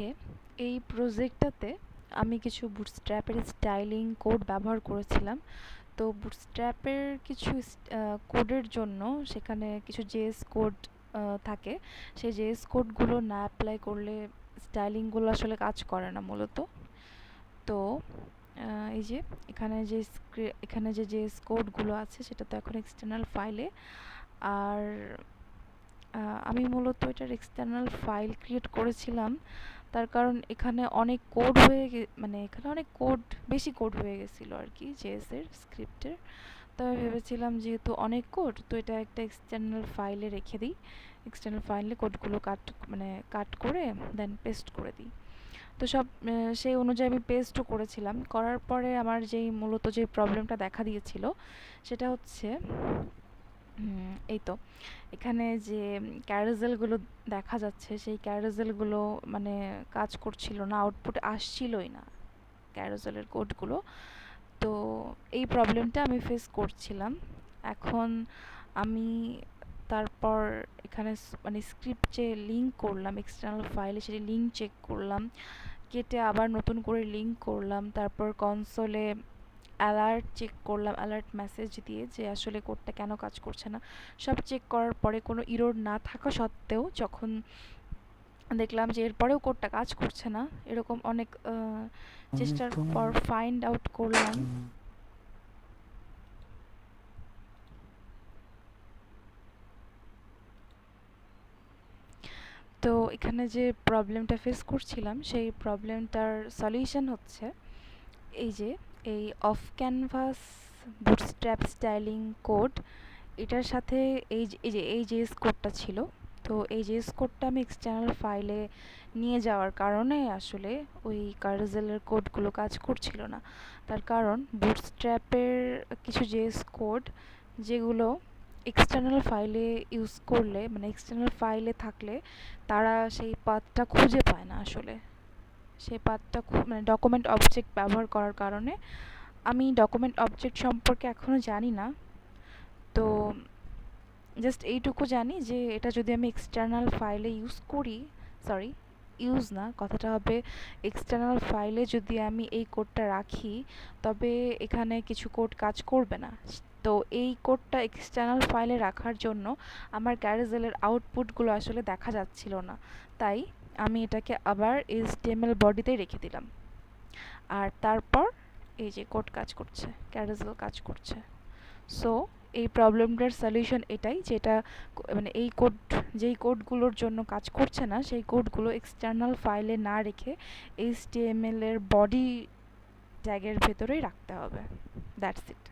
আজকে এই প্রজেক্টটাতে আমি কিছু বুটস্ট্র্যাপের স্টাইলিং কোড ব্যবহার করেছিলাম। তো বুটস্ট্র্যাপের কিছু কোডের জন্য সেখানে কিছু জেএস কোড থাকে। সেই জেএস কোডগুলো না অ্যাপ্লাই করলে স্টাইলিংগুলো আসলে কাজ করে না মূলত। তো এই যে এখানে যে জেএস কোডগুলো আছে সেটা তো এখন এক্সটার্নাল ফাইলে। আর আমি মূলত এটার এক্সটার্নাল ফাইল ক্রিয়েট করেছিলাম, তার কারণ এখানে অনেক কোড এখানে অনেক বেশি কোড হয়ে গেছিলো আর কি জেএসের স্ক্রিপ্টের। তো আমি ভেবেছিলাম যেহেতু অনেক কোড, তো এটা একটা এক্সটার্নাল ফাইলে রেখে দিই, এক্সটার্নাল ফাইলে কোডগুলো কাট করে দেন পেস্ট করে দিই। তো সেই অনুযায়ী আমি পেস্টও করেছিলাম। করার পরে আমার মূলত যে প্রবলেমটা দেখা দিয়েছিল সেটা হচ্ছে এই তো এখানে যে ক্যারাজেলগুলো দেখা যাচ্ছে সেই ক্যারাজেলগুলো কাজ করছিল না, আউটপুট আসছিলই না ক্যারাজেলের কোডগুলো। তো এই প্রবলেমটা আমি ফেস করছিলাম। এখন আমি তারপর এখানে স্ক্রিপ্ট যে লিঙ্ক করলাম এক্সটার্নাল ফাইলে, সেটি লিঙ্ক চেক করলাম, কেটে আবার নতুন করে লিঙ্ক করলাম, তারপর কনসোলে অ্যালার্ট চেক করলাম, অ্যালার্ট মেসেজ দিয়ে যে আসলে কোডটা কেন কাজ করছে না। সব চেক করার পরে কোনো ইরর না থাকা সত্ত্বেও যখন দেখলাম যে এরপরেও কোডটা কাজ করছে না, এরকম অনেক চেষ্টার পর ফাইন্ড আউট করলাম তো এখানে যে প্রবলেমটা ফেস করছিলাম সেই প্রবলেমটার সলিউশন হচ্ছে এই of canvas bootstrap styling code. এটার সাথে এই জেএস কোডটা ছিল। তো এই জেএস কোডটা আমি এক্সটার্নাল ফাইলে নিয়ে যাওয়ার কারণে আসলে ওই কার্জেলের কোডগুলো কাজ করছিল না। তার কারণ বুটস্ট্র্যাপের কিছু জেএস কোড যেগুলো এক্সটার্নাল ফাইলে ইউজ করলে এক্সটার্নাল ফাইলে থাকলে তারা সেই পাথটা খুঁজে পায় না আসলে। সেই পাথটা ডকুমেন্ট অবজেক্ট ব্যবহার করার কারণে আমি ডকুমেন্ট অবজেক্ট সম্পর্কে এখনও জানি না। তো জাস্ট এইটুকু জানি যে এটা যদি আমি এক্সটার্নাল ফাইলে কথাটা হবে এক্সটার্নাল ফাইলে যদি আমি এই কোডটা রাখি তবে এখানে কিছু কোড কাজ করবে না। তো এই কোডটা এক্সটার্নাল ফাইলে রাখার জন্য আমার ক্যারাজেলের আউটপুটগুলো আসলে দেখা যাচ্ছিল না, তাই আমি এটাকে আবার HTML বডিতেই রেখে দিলাম। আর তারপর এই যে কোড কাজ করছে, ক্যারাজেল কাজ করছে। সো এই প্রবলেমটার সলিউশন এটাই, যেটা যেই কোডগুলোর জন্য কাজ করছে না সেই কোডগুলো এক্সটার্নাল ফাইলে না রেখে HTML এর বডি ট্যাগের ভেতরেই রাখতে হবে। That's it.